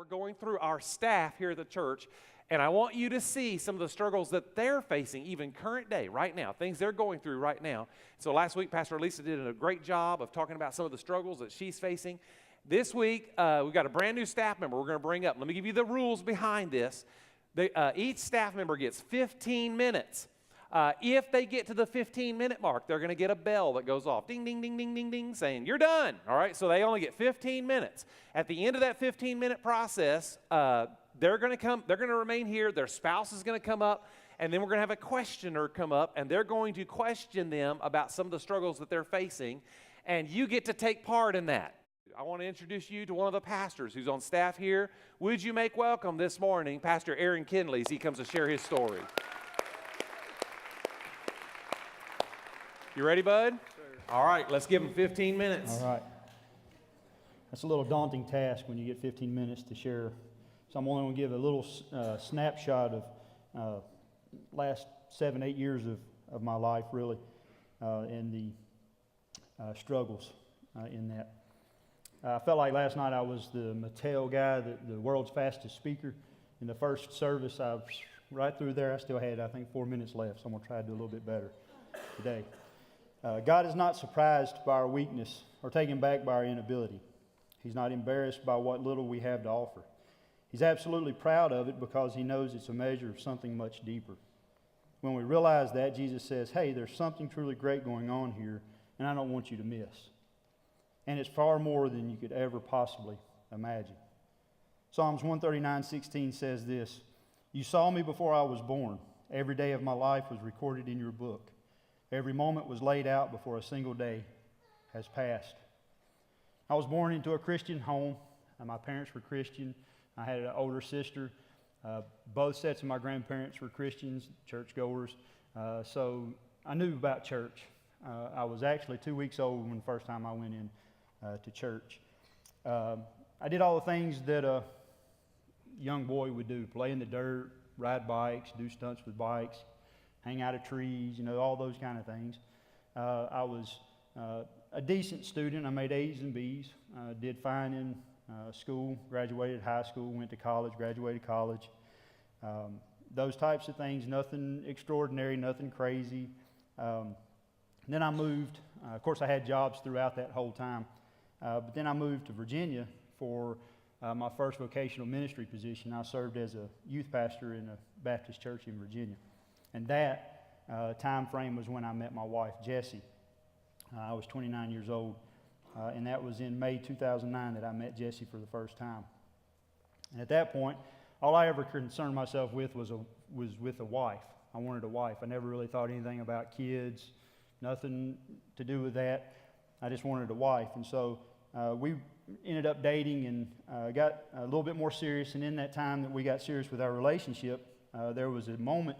We're going through our staff here at the church, and I want you to see some of the struggles that they're facing, even current day, right now, things they're going through right now. So last week, Pastor Lisa did a great job of talking about some of the struggles that she's facing. This week, we've got a brand new staff member we're going to bring up. Let me give you the rules behind this. Each staff member gets 15 minutes. If they get to the 15-minute mark, they're going to get a bell that goes off, ding, ding, ding, ding, ding, ding, saying, you're done, all right? So they only get 15 minutes. At the end of that 15-minute process, they're going to remain here. Their spouse is going to come up, and then we're going to have a questioner come up, and they're going to question them about some of the struggles that they're facing, and you get to take part in that. I want to introduce you to one of the pastors who's on staff here. Would you make welcome this morning Pastor Aaron Kindley as he comes to share his story. You ready, bud? Sure. All right, let's give him 15 minutes. All right. That's a little daunting task when you get 15 minutes to share. So I'm only going to give a little snapshot of last 7-8 years of my life, really, and the struggles in that. I felt like last night I was the Mattel guy, the world's fastest speaker. In the first service, right through there, I still had, I think, 4 minutes left, so I'm going to try to do a little bit better today. God is not surprised by our weakness or taken back by our inability. He's not embarrassed by what little we have to offer. He's absolutely proud of it because he knows it's a measure of something much deeper. When we realize that, Jesus says, hey, there's something truly great going on here, and I don't want you to miss. And it's far more than you could ever possibly imagine. Psalms 139:16 says this, you saw me before I was born. Every day of my life was recorded in your book. Every moment was laid out before a single day has passed. I was born into a Christian home. My parents were Christian. I had an older sister. Both sets of my grandparents were Christians, churchgoers. So I knew about church. I was actually 2 weeks old when the first time I went in to church. I did all the things that a young boy would do, play in the dirt, ride bikes, do stunts with bikes, hang out of trees, all those kind of things. I was a decent student. I made A's and B's, did fine in school, graduated high school, went to college, graduated college. Those types of things, nothing extraordinary, nothing crazy. Then I moved. Of course, I had jobs throughout that whole time. But then I moved to Virginia for my first vocational ministry position. I served as a youth pastor in a Baptist church in Virginia. And that time frame was when I met my wife, Jessie. I was 29 years old, and that was in May 2009 that I met Jessie for the first time. And at that point, all I ever concerned myself with was with a wife. I wanted a wife. I never really thought anything about kids, nothing to do with that. I just wanted a wife. And so we ended up dating and got a little bit more serious. And in that time that we got serious with our relationship, there was a moment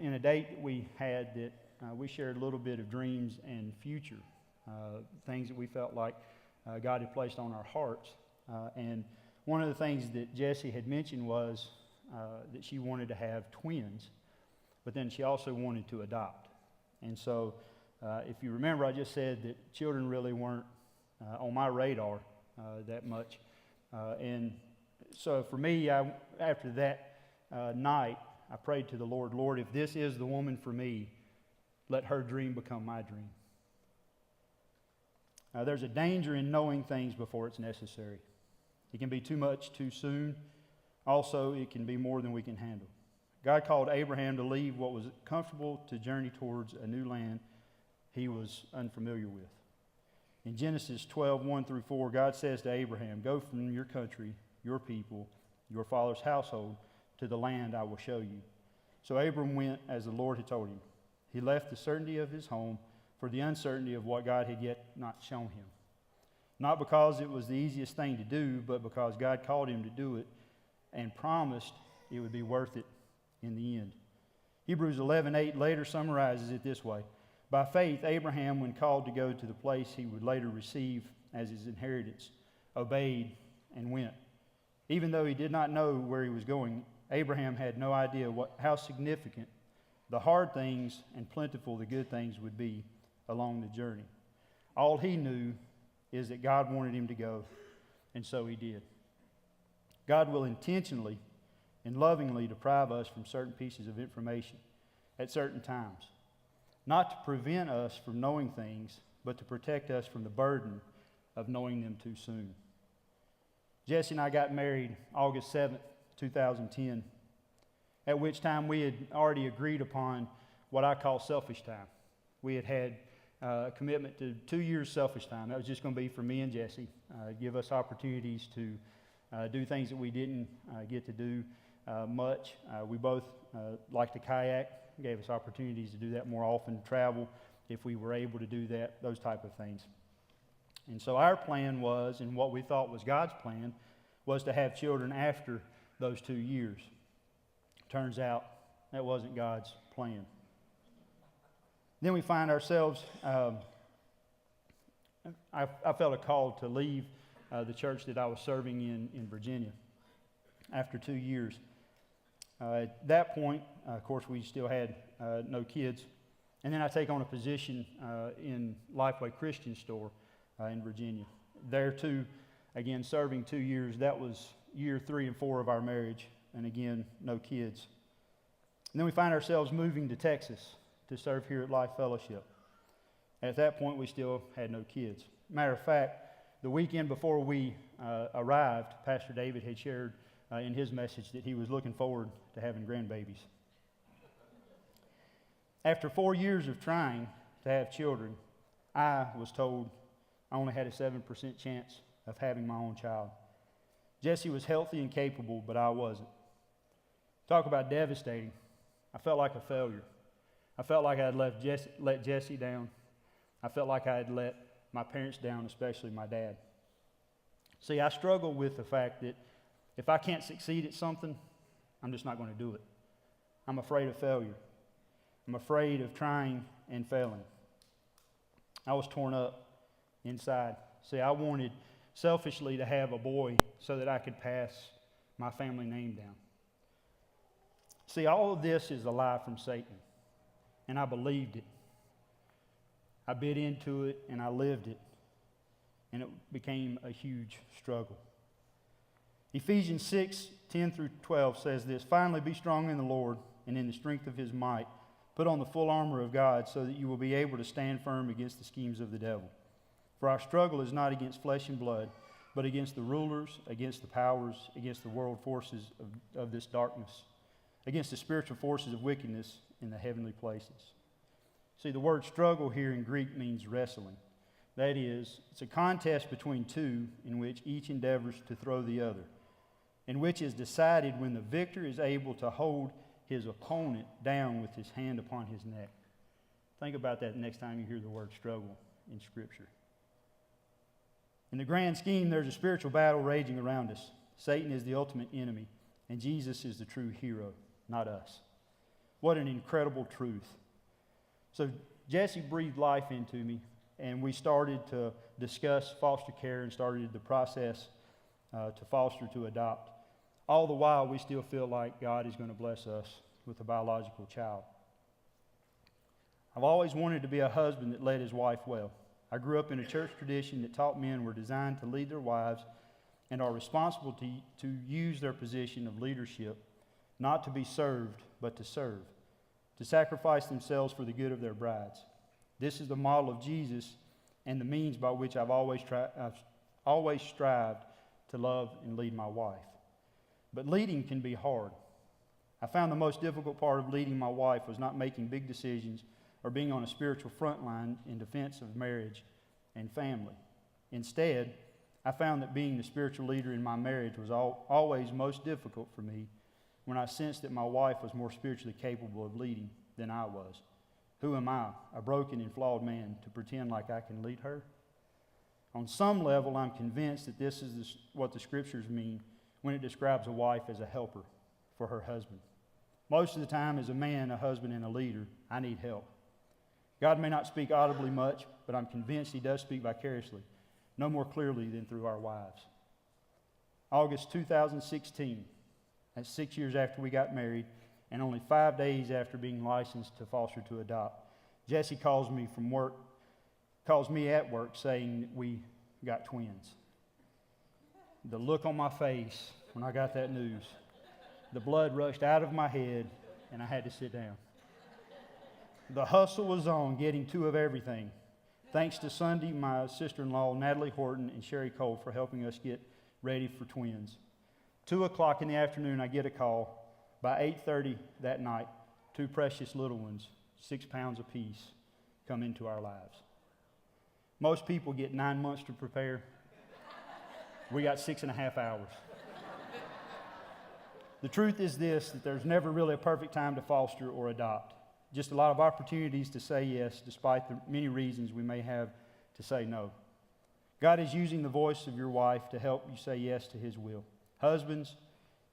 in a date that we had that we shared a little bit of dreams and future, things that we felt like God had placed on our hearts. And one of the things that Jessie had mentioned was that she wanted to have twins, but then she also wanted to adopt. And so if you remember, I just said that children really weren't on my radar that much. And so for me, after that night, I prayed to the Lord, Lord, if this is the woman for me, let her dream become my dream. There's a danger in knowing things before it's necessary. It can be too much too soon. Also, it can be more than we can handle. God called Abraham to leave what was comfortable to journey towards a new land he was unfamiliar with. In Genesis 12:1-4, God says to Abraham, go from your country, your people, your father's household, to the land I will show you. So Abram went as the Lord had told him. He left the certainty of his home for the uncertainty of what God had yet not shown him. Not because it was the easiest thing to do, but because God called him to do it and promised it would be worth it in the end. Hebrews 11:8 later summarizes it this way. By faith, Abraham, when called to go to the place he would later receive as his inheritance, obeyed and went. Even though he did not know where he was going, Abraham had no idea how significant the hard things and plentiful the good things would be along the journey. All he knew is that God wanted him to go, and so he did. God will intentionally and lovingly deprive us from certain pieces of information at certain times, not to prevent us from knowing things, but to protect us from the burden of knowing them too soon. Jesse and I got married August 7th, 2010, at which time we had already agreed upon what I call selfish time. We had had a commitment to 2 years selfish time. That was just going to be for me and Jesse, give us opportunities to do things that we didn't get to do much. We both like to kayak, gave us opportunities to do that more often, travel if we were able to do that, those type of things. And so our plan was, and what we thought was God's plan, was to have children after those 2 years. Turns out that wasn't God's plan. Then we find ourselves, I felt a call to leave the church that I was serving in Virginia after 2 years. At that point, of course, we still had no kids. And then I take on a position in Lifeway Christian Store in Virginia. There too, again, serving 2 years. That was year 3 and 4 of our marriage. And again, no kids. And then we find ourselves moving to Texas to serve here at Life Fellowship. At that point, we still had no kids. Matter of fact, the weekend before we arrived, Pastor David had shared in his message that he was looking forward to having grandbabies. After 4 years of trying to have children, I was told I only had a 7% chance of having my own child. Jesse was healthy and capable, but I wasn't. Talk about devastating. I felt like a failure. I felt like I had let Jesse down. I felt like I had let my parents down, especially my dad. See, I struggle with the fact that if I can't succeed at something, I'm just not going to do it. I'm afraid of failure. I'm afraid of trying and failing. I was torn up inside. See, I wanted selfishly to have a boy so that I could pass my family name down. See, all of this is a lie from Satan, and I believed it. I bit into it, and I lived it, and it became a huge struggle. Ephesians 6:10 through 12 says this, "Finally, be strong in the Lord and in the strength of his might. Put on the full armor of God so that you will be able to stand firm against the schemes of the devil. For our struggle is not against flesh and blood, but against the rulers, against the powers, against the world forces of this darkness, against the spiritual forces of wickedness in the heavenly places." See, the word struggle here in Greek means wrestling. That is, it's a contest between two in which each endeavors to throw the other, in which is decided when the victor is able to hold his opponent down with his hand upon his neck. Think about that next time you hear the word struggle in Scripture. In the grand scheme, there's a spiritual battle raging around us. Satan is the ultimate enemy, and Jesus is the true hero, not us. What an incredible truth. So Jesse breathed life into me, and we started to discuss foster care and started the process to foster to adopt. All the while, we still feel like God is going to bless us with a biological child. I've always wanted to be a husband that led his wife well. I grew up in a church tradition that taught men were designed to lead their wives and are responsible to use their position of leadership, not to be served, but to serve, to sacrifice themselves for the good of their brides. This is the model of Jesus and the means by which I've always strived to love and lead my wife. But leading can be hard. I found the most difficult part of leading my wife was not making big decisions or being on a spiritual front line in defense of marriage and family. Instead, I found that being the spiritual leader in my marriage was always most difficult for me when I sensed that my wife was more spiritually capable of leading than I was. Who am I, a broken and flawed man, to pretend like I can lead her? On some level, I'm convinced that this is what the Scriptures mean when it describes a wife as a helper for her husband. Most of the time, as a man, a husband, and a leader, I need help. God may not speak audibly much, but I'm convinced he does speak vicariously, no more clearly than through our wives. August 2016, that's 6 years after we got married, and only 5 days after being licensed to foster to adopt, Jesse calls me at work saying that we got twins. The look on my face when I got that news. The blood rushed out of my head, and I had to sit down. The hustle was on, getting two of everything. Thanks to Sunday, my sister-in-law, Natalie Horton, and Sherry Cole for helping us get ready for twins. 2 o'clock in the afternoon, I get a call. By 8:30 that night, two precious little ones, 6 pounds apiece, come into our lives. Most people get 9 months to prepare. We got 6.5 hours. The truth is this, that there's never really a perfect time to foster or adopt. Just a lot of opportunities to say yes, despite the many reasons we may have to say no. God is using the voice of your wife to help you say yes to His will. Husbands,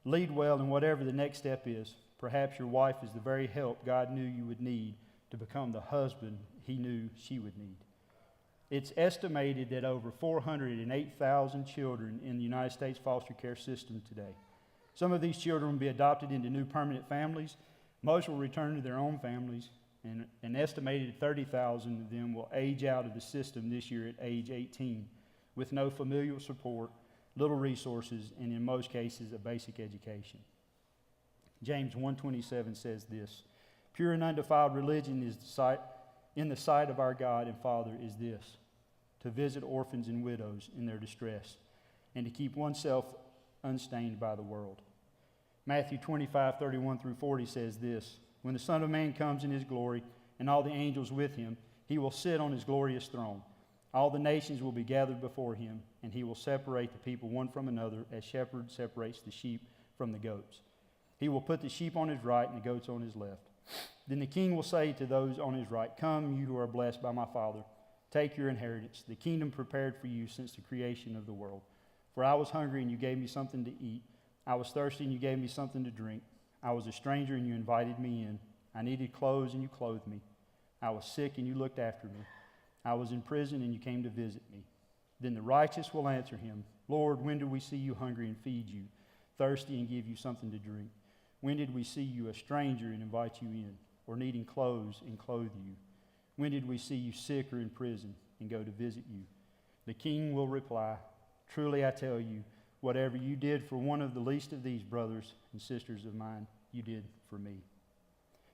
lead well in whatever the next step is. Perhaps your wife is the very help God knew you would need to become the husband He knew she would need. It's estimated that over 408,000 children in the United States foster care system today. Some of these children will be adopted into new permanent families. Most will return to their own families, and an estimated 30,000 of them will age out of the system this year at age 18 with no familial support, little resources, and in most cases, a basic education. James 1:27 says this, "Pure and undefiled religion is in the sight of our God and Father is this, to visit orphans and widows in their distress, and to keep oneself unstained by the world." Matthew 25:31 through 40 says this, "When the Son of Man comes in His glory and all the angels with Him, He will sit on His glorious throne. All the nations will be gathered before Him, and He will separate the people one from another as shepherd separates the sheep from the goats. He will put the sheep on His right and the goats on His left. Then the King will say to those on His right, 'Come, you who are blessed by my Father, take your inheritance, the kingdom prepared for you since the creation of the world. For I was hungry, and you gave me something to eat. I was thirsty, and you gave me something to drink. I was a stranger, and you invited me in. I needed clothes, and you clothed me. I was sick, and you looked after me. I was in prison, and you came to visit me.' Then the righteous will answer Him, 'Lord, when did we see you hungry and feed you, thirsty and give you something to drink? When did we see you a stranger and invite you in, or needing clothes and clothe you? When did we see you sick or in prison and go to visit you?' The King will reply, 'Truly I tell you, whatever you did for one of the least of these brothers and sisters of mine, you did for me.'"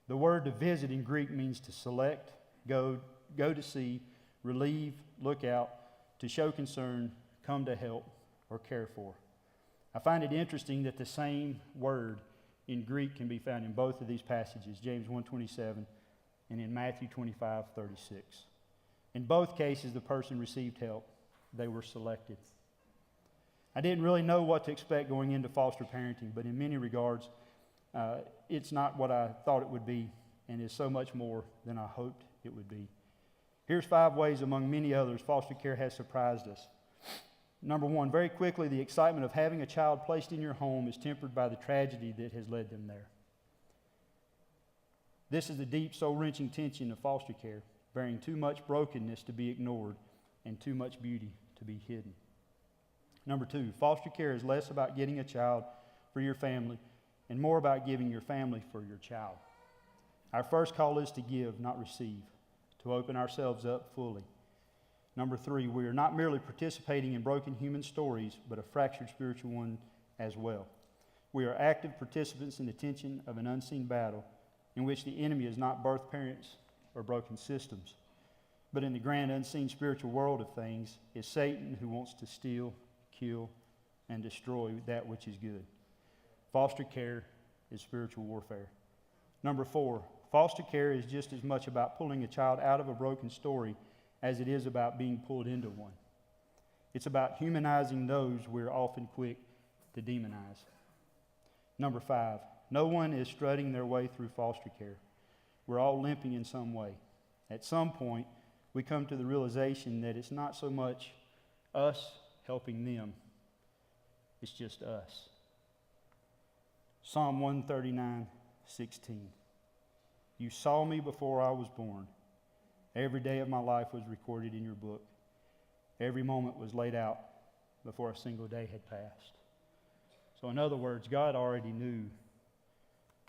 The word to visit in Greek means to select, go to see, relieve, look out, to show concern, come to help, or care for. I find it interesting that the same word in Greek can be found in both of these passages, James 1:27 and in Matthew 25:36. In both cases, the person received help. They were selected. I didn't really know what to expect going into foster parenting, but in many regards, it's not what I thought it would be, and is so much more than I hoped it would be. Here's 5 ways among many others foster care has surprised us. Number 1, very quickly, the excitement of having a child placed in your home is tempered by the tragedy that has led them there. This is the deep, soul-wrenching tension of foster care, bearing too much brokenness to be ignored and too much beauty to be hidden. Number 2, foster care is less about getting a child for your family and more about giving your family for your child. Our first call is to give, not receive, to open ourselves up fully. Number 3, we are not merely participating in broken human stories, but a fractured spiritual one as well. We are active participants in the tension of an unseen battle in which the enemy is not birth parents or broken systems, but in the grand unseen spiritual world of things is Satan, who wants to steal, kill, and destroy that which is good. Foster care is spiritual warfare. Number 4, foster care is just as much about pulling a child out of a broken story as it is about being pulled into one. It's about humanizing those we're often quick to demonize. Number 5, no one is strutting their way through foster care. We're all limping in some way. At some point, we come to the realization that it's not so much us helping them, it's just us. Psalm 139:16. "You saw me before I was born. Every day of my life was recorded in your book. Every moment was laid out before a single day had passed." So in other words, God already knew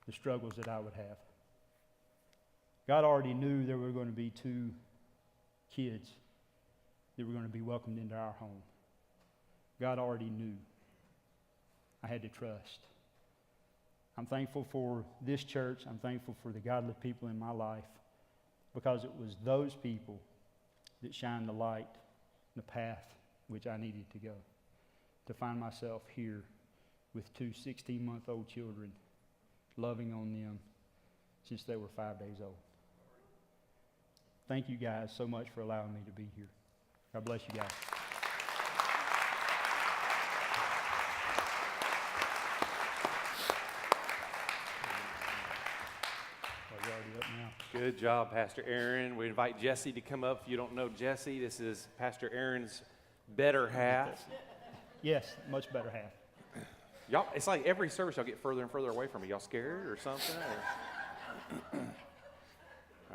the struggles that I would have. God already knew there were going to be 2 kids that were going to be welcomed into our home. God already knew. I had to trust. I'm thankful for this church. I'm thankful for the godly people in my life, because it was those people that shined the light, the path which I needed to go, to find myself here with 2 16-month-old children, loving on them since they were 5 days old. Thank you guys so much for allowing me to be here. God bless you guys. Good job, Pastor Aaron. We invite Jesse to come up. If you don't know Jesse, this is Pastor Aaron's better half. Yes, much better half. Y'all, it's like every service y'all get further and further away from me. Y'all scared or something?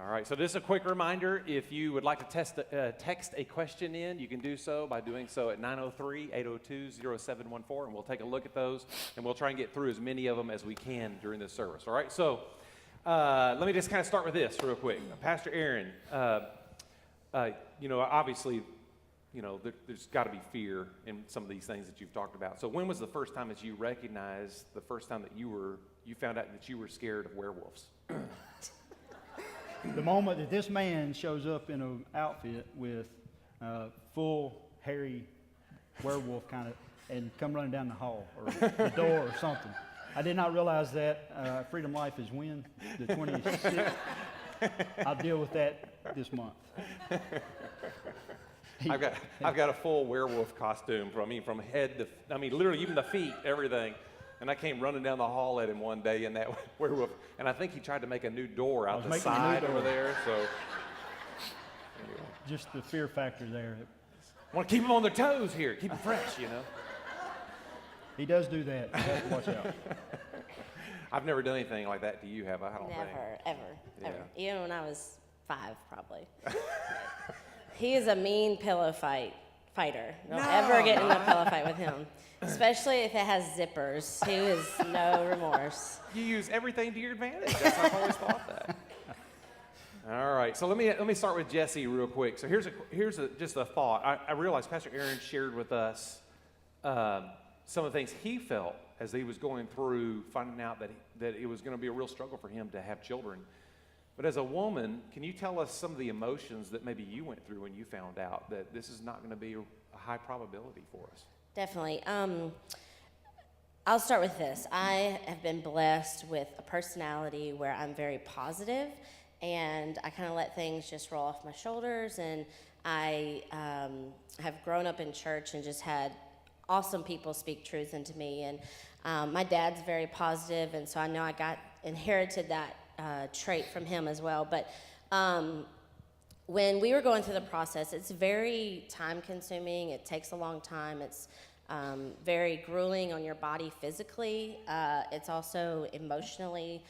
All right, so just a quick reminder, if you would like to text a question in, you can do so by doing so at 903-802-0714, and we'll take a look at those, and we'll try and get through as many of them as we can during this service. All right, so let me just kind of start with this real quick. Pastor Aaron, obviously, there's got to be fear in some of these things that you've talked about. So when was the first time that you recognized, the first time that you found out that you were scared of werewolves? The moment that this man shows up in an outfit with full hairy werewolf kind of, and come running down the hall or the door or something. I did not realize that Freedom Life is when? The 26th. I'll deal with that this month. I've got a full werewolf costume from head to, literally even the feet, everything. And I came running down the hall at him one day in that werewolf, and I think he tried to make a new door out the side over there. So, anyway. Just the fear factor there. I want to keep them on their toes here, keep them fresh, He does do that. You have to watch out. I've never done anything like that to you, have I? I don't think. Ever. Yeah. Even when I was 5, probably. He is a mean pillow fighter. Don't ever get in a pillow fight with him. Especially if it has zippers. He is no remorse. You use everything to your advantage. I've always thought that. All right, so let me start with Jesse real quick. So here's just a thought. I realized Pastor Aaron shared with us some of the things he felt as he was going through finding out that it was going to be a real struggle for him to have children. But as a woman, can you tell us some of the emotions that maybe you went through when you found out that this is not going to be a high probability for us? Definitely. I'll start with this. I have been blessed with a personality where I'm very positive, and I kind of let things just roll off my shoulders. And I have grown up in church and just had awesome people speak truth into me. And my dad's very positive, and so I know I inherited that trait from him as well. But when we were going through the process, it's very time-consuming. It takes a long time. It's very grueling on your body physically. It's also emotionally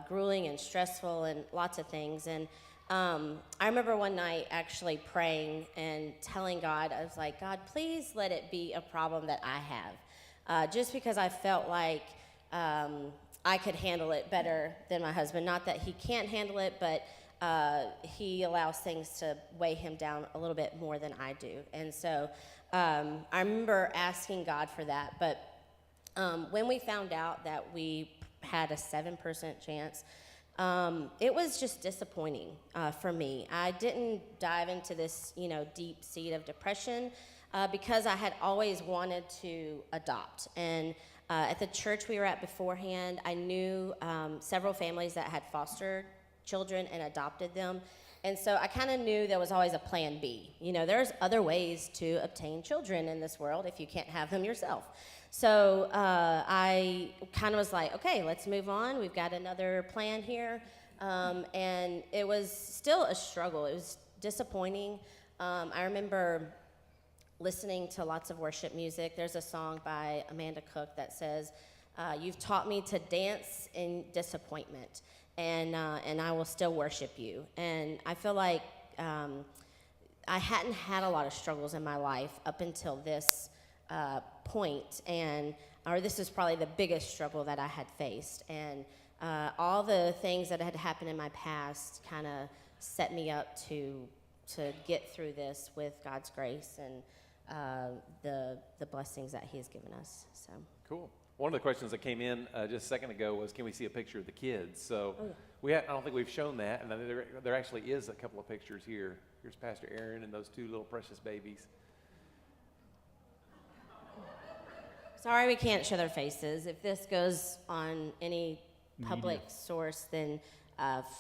grueling and stressful and lots of things. And I remember one night actually praying and telling God, I was like, God, please let it be a problem that I have. Just because I felt like I could handle it better than my husband. Not that he can't handle it, but he allows things to weigh him down a little bit more than I do. And so I remember asking God for that. But when we found out that we had a 7% chance, it was just disappointing for me. I didn't dive into this, deep seed of depression because I had always wanted to adopt. And at the church we were at beforehand, I knew several families that had fostered children and adopted them. And so I kind of knew there was always a plan B. There's other ways to obtain children in this world if you can't have them yourself. So I kind of was like, okay, let's move on. We've got another plan here. And it was still a struggle. It was disappointing. I remember listening to lots of worship music. There's a song by Amanda Cook that says, you've taught me to dance in disappointment, and I will still worship you. And I feel like I hadn't had a lot of struggles in my life up until this point, or this is probably the biggest struggle that I had faced. And all the things that had happened in my past kind of set me up to get through this with God's grace and the blessings that He has given us. So cool. One of the questions that came in just a second ago was, can we see a picture of the kids? So I don't think we've shown that, and there actually is a couple of pictures here. Here's Pastor Aaron and those two little precious babies. Sorry we can't show their faces. If this goes on any public source, then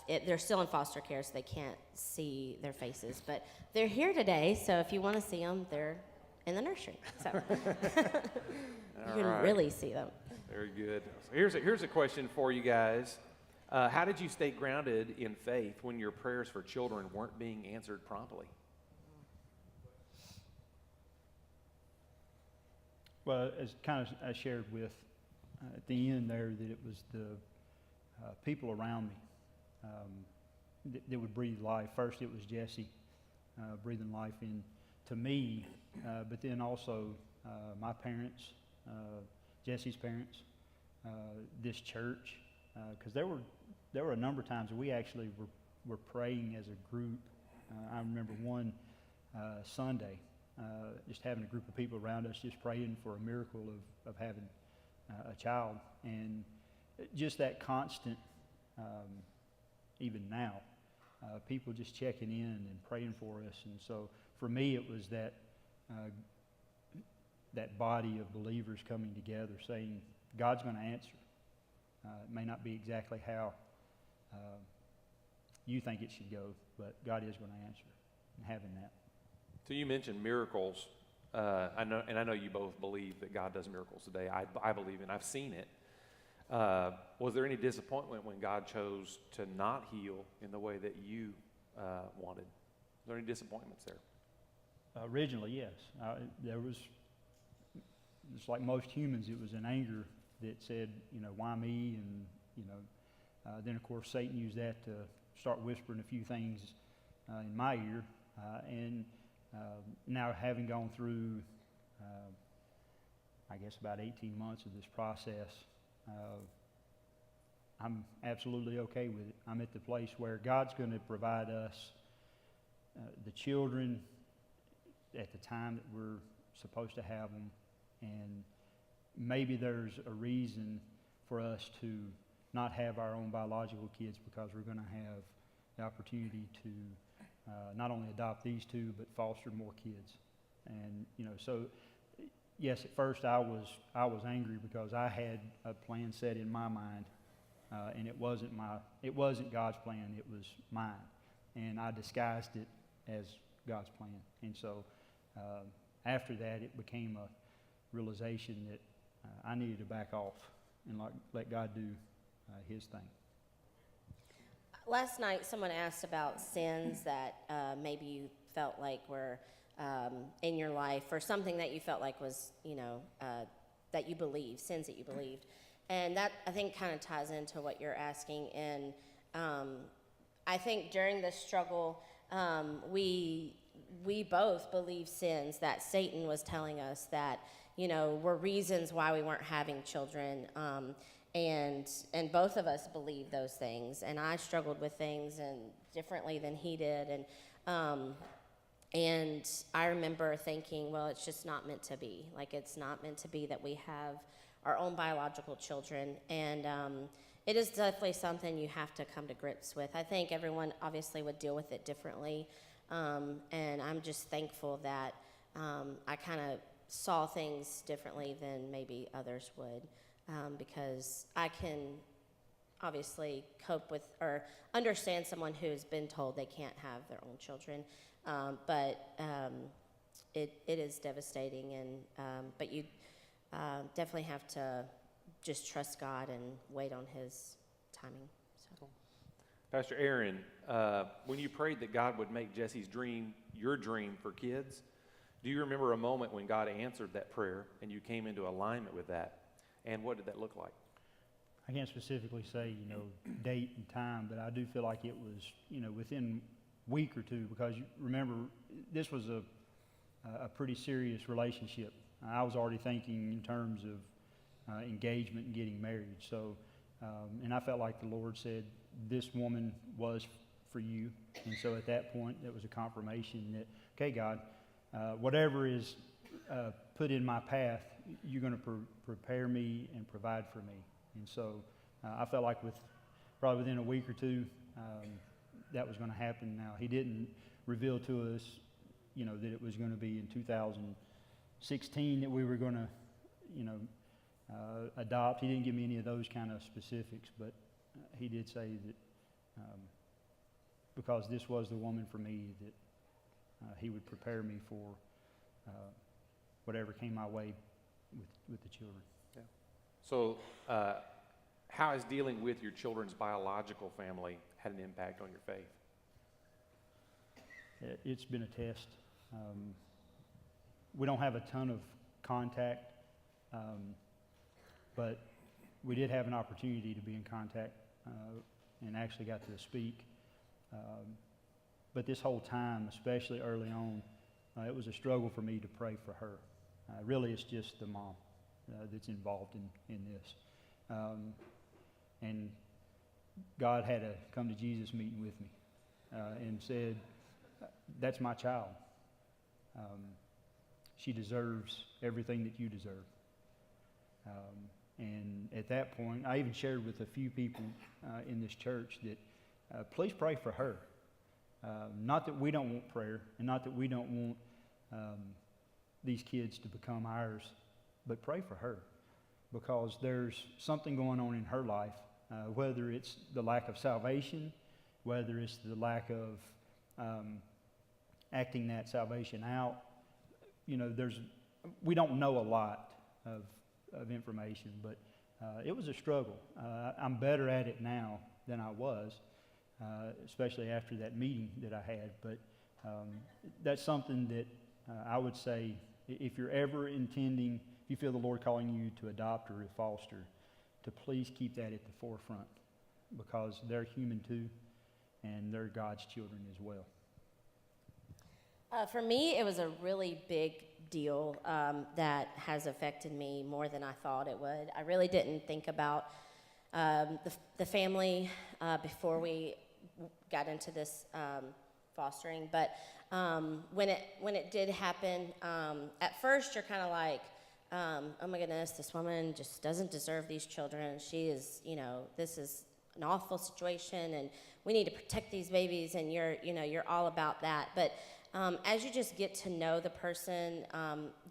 they're still in foster care, so they can't see their faces. But they're here today, so if you want to see them, they're in the nursery. So you can really see them. Very good. So here's a question for you guys. How did you stay grounded in faith when your prayers for children weren't being answered promptly? Well, as kind of I shared with at the end there, that it was the people around me that would breathe life. First, it was Jesse breathing life into me, but then also my parents, Jesse's parents, this church, because there were a number of times that we actually were praying as a group. I remember one Sunday. Just having a group of people around us just praying for a miracle of having a child. And just that constant, even now, people just checking in and praying for us. And so for me, it was that body of believers coming together saying, God's going to answer. It may not be exactly how you think it should go, but God is going to answer, and having that. So you mentioned miracles. I know you both believe that God does miracles today. I believe and I've seen it. Was there any disappointment when God chose to not heal in the way that you wanted? Was there any disappointments there? Originally, yes. There was, just like most humans, it was an anger that said, why me? And, then of course Satan used that to start whispering a few things in my ear. Now having gone through, I guess about 18 months of this process, I'm absolutely okay with it. I'm at the place where God's going to provide us the children at the time that we're supposed to have them, and maybe there's a reason for us to not have our own biological kids because we're going to have the opportunity to not only adopt these two, but foster more kids. And, so yes, at first I was angry because I had a plan set in my mind, and it wasn't God's plan, it was mine. And I disguised it as God's plan. And so after that, it became a realization that I needed to back off and let God do his thing. Last night, someone asked about sins that maybe you felt like were in your life, or something that you felt like was, that you believed, sins that you believed. And that, I think, kind of ties into what you're asking. And I think during this struggle, we both believe sins that Satan was telling us that, were reasons why we weren't having children. And both of us believed those things, and I struggled with things and differently than he did, and I remember thinking, well, it's just not meant to be. Like, it's not meant to be that we have our own biological children, and it is definitely something you have to come to grips with. I think everyone obviously would deal with it differently, and I'm just thankful that I kind of saw things differently than maybe others would. Because I can obviously cope with or understand someone who's been told they can't have their own children, but it is devastating, and but you definitely have to just trust God and wait on his timing. So. Pastor Aaron, when you prayed that God would make Jesse's dream your dream for kids, do you remember a moment when God answered that prayer and you came into alignment with that? And what did that look like? I can't specifically say, date and time, but I do feel like it was, within a week or two, because you remember, this was a pretty serious relationship. I was already thinking in terms of engagement and getting married. So, and I felt like the Lord said, this woman was for you. And so at that point, it was a confirmation that, okay, God, whatever is put in my path, you're going to prepare me and provide for me. And so I felt like probably within a week or two, that was going to happen. Now, he didn't reveal to us, that it was going to be in 2016 that we were going to, adopt. He didn't give me any of those kind of specifics, but he did say that because this was the woman for me, that he would prepare me for whatever came my way with the children. Yeah. So, how has dealing with your children's biological family had an impact on your faith? It's been a test. We don't have a ton of contact, but we did have an opportunity to be in contact and actually got to speak. But this whole time, especially early on, it was a struggle for me to pray for her. Really, it's just the mom that's involved in this. And God had a come to Jesus meeting with me and said, that's my child. She deserves everything that you deserve. And at that point, I even shared with a few people in this church that please pray for her. Not that we don't want prayer, and not that we don't want these kids to become ours, but pray for her, because there's something going on in her life, whether it's the lack of salvation, whether it's the lack of acting that salvation out. We don't know a lot of information, but it was a struggle. I'm better at it now than I was, especially after that meeting that I had. But that's something that I would say, if you're ever intending, if you feel the Lord calling you to adopt or to foster, to please keep that at the forefront, because they're human too, and they're God's children as well. For me, it was a really big deal that has affected me more than I thought it would. I really didn't think about the family before we got into this fostering, but when it did happen, at first you're kind of like, oh my goodness, this woman just doesn't deserve these children. She is, this is an awful situation, and we need to protect these babies, and you're all about that. But as you just get to know the person,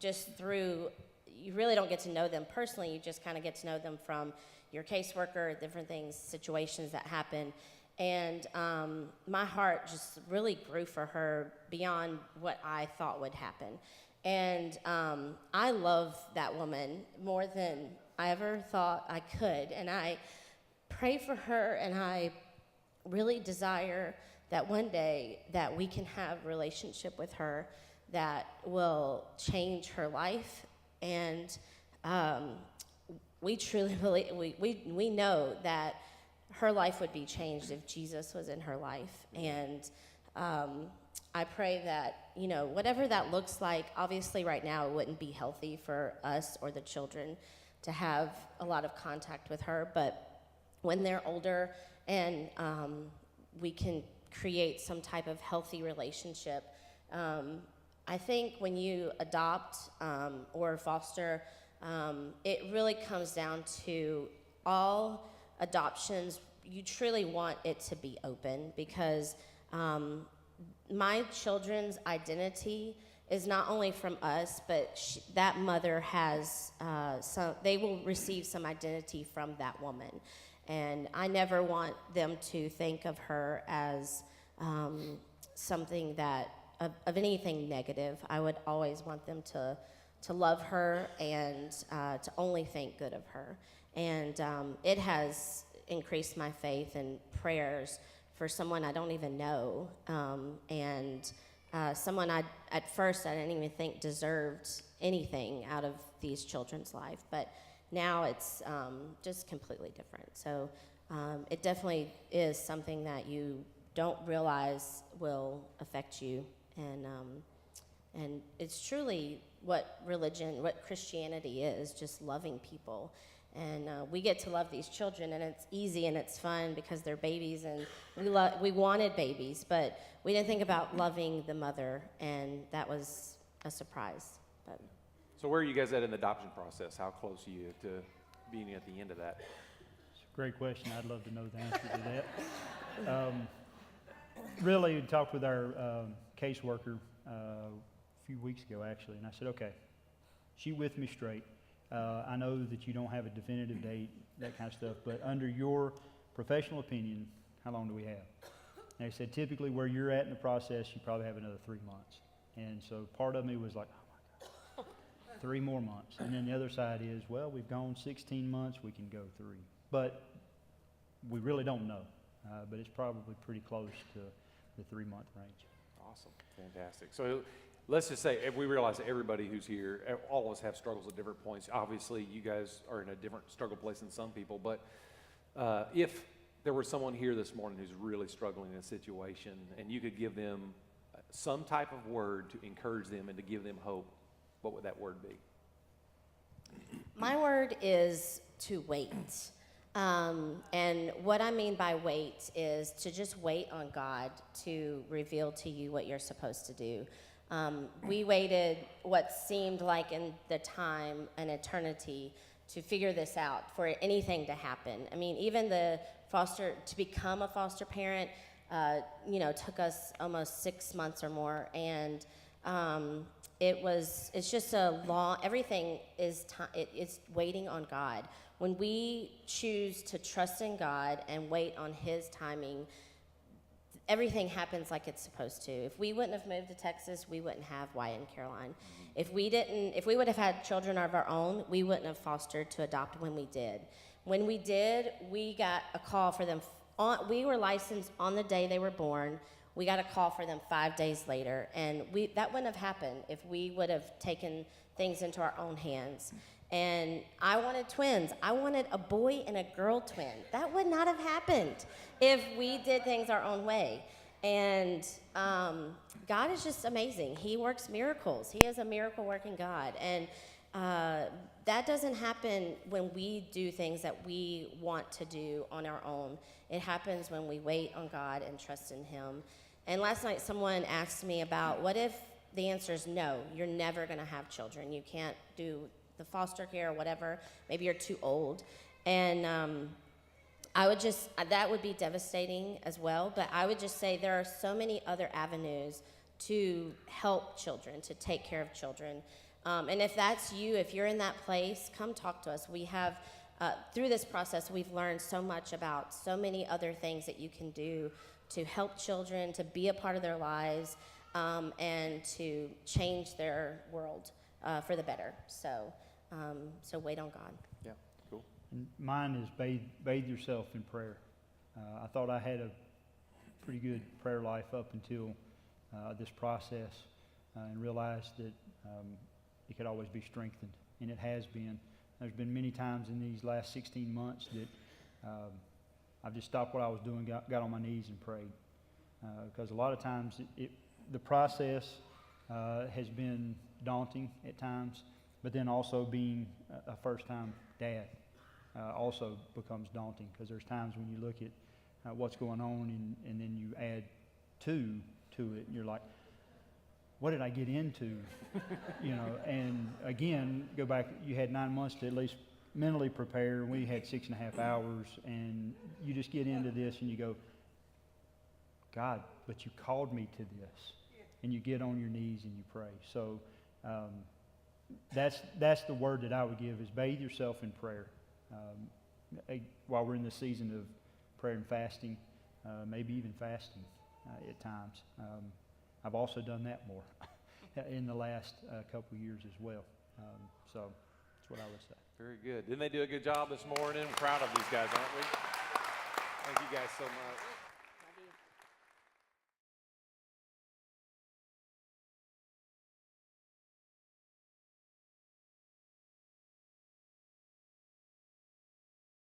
you really don't get to know them personally, you just kind of get to know them from your caseworker, different things, situations that happen. And my heart just really grew for her beyond what I thought would happen. And I love that woman more than I ever thought I could. And I pray for her, and I really desire that one day that we can have a relationship with her that will change her life. And we truly believe, we know that her life would be changed if Jesus was in her life. And I pray that, whatever that looks like, obviously right now it wouldn't be healthy for us or the children to have a lot of contact with her, but when they're older and we can create some type of healthy relationship, I think when you adopt or foster, it really comes down to all adoptions. You truly want it to be open, because my children's identity is not only from us, but that mother has they will receive some identity from that woman. And I never want them to think of her as something that, of anything negative. I would always want them to love her and to only think good of her. And it has increased my faith and prayers for someone I don't even know, and someone at first I didn't even think deserved anything out of these children's life. But now it's just completely different. So it definitely is something that you don't realize will affect you. And it's truly what Christianity is, just loving people. And we get to love these children, and it's easy and it's fun because they're babies, and we wanted babies, but we didn't think about loving the mother, and that was a surprise. But So where are you guys at in the adoption process? How close are you to being at the end of that? It's a great question. I'd love to know the answer to that. Really, we talked with our caseworker a few weeks ago, actually, and I said, okay, she with me straight. I know that you don't have a definitive date, that kind of stuff, but under your professional opinion, how long do we have? And they said, typically where you're at in the process, you probably have another 3 months. And so part of me was like, oh my God, 3 more months. And then the other side is, well, we've gone 16 months, we can go 3. But we really don't know. But it's probably pretty close to the 3-month range. Awesome. Fantastic. So let's just say, if we realize that everybody who's here, all of us have struggles at different points. Obviously, you guys are in a different struggle place than some people. But if there was someone here this morning who's really struggling in a situation, and you could give them some type of word to encourage them and to give them hope, what would that word be? My word is to wait. And what I mean by wait is to just wait on God to reveal to you what you're supposed to do. We waited what seemed like in the time, an eternity, to figure this out, for anything to happen. I mean, even to become a foster parent, took us almost 6 months or more. And it's just a long, everything is it's waiting on God. When we choose to trust in God and wait on His timing, everything happens like it's supposed to. If we wouldn't have moved to Texas, we wouldn't have Wyatt and Caroline. If we would have had children of our own, we wouldn't have fostered to adopt when we did. When we did, we got a call for them. We were licensed on the day they were born. We got a call for them 5 days later, and that wouldn't have happened if we would have taken things into our own hands. And I wanted twins. I wanted a boy and a girl twin. That would not have happened if we did things our own way. And God is just amazing. He works miracles. He is a miracle-working God. And that doesn't happen when we do things that we want to do on our own. It happens when we wait on God and trust in Him. And last night someone asked me about, what if the answer is no, you're never going to have children. You can't do the foster care or whatever. Maybe you're too old. And that would be devastating as well. But I would just say there are so many other avenues to help children, to take care of children. And if that's you, if you're in that place, come talk to us. We have, through this process, we've learned so much about so many other things that you can do to help children, to be a part of their lives, and to change their world for the better. So wait on God. Yeah, cool. And mine is bathe yourself in prayer. I thought I had a pretty good prayer life up until this process, and realized that it could always be strengthened, and it has been. There's been many times in these last 16 months that I've just stopped what I was doing, got on my knees and prayed, because a lot of times the process has been daunting at times, but then also being a first-time dad also becomes daunting, because there's times when you look at what's going on and then you add two to it, and you're like, what did I get into? And again, go back, you had 9 months to at least mentally prepare, and we had 6.5 hours, and you just get into this and you go, God, but you called me to this. And you get on your knees and you pray. So that's the word that I would give, is bathe yourself in prayer. While we're in the season of prayer and fasting, maybe even fasting at times. I've also done that more in the last couple of years as well. So that's what I would say. Very good. Didn't they do a good job this morning? I'm proud of these guys, aren't we? Thank you guys so much.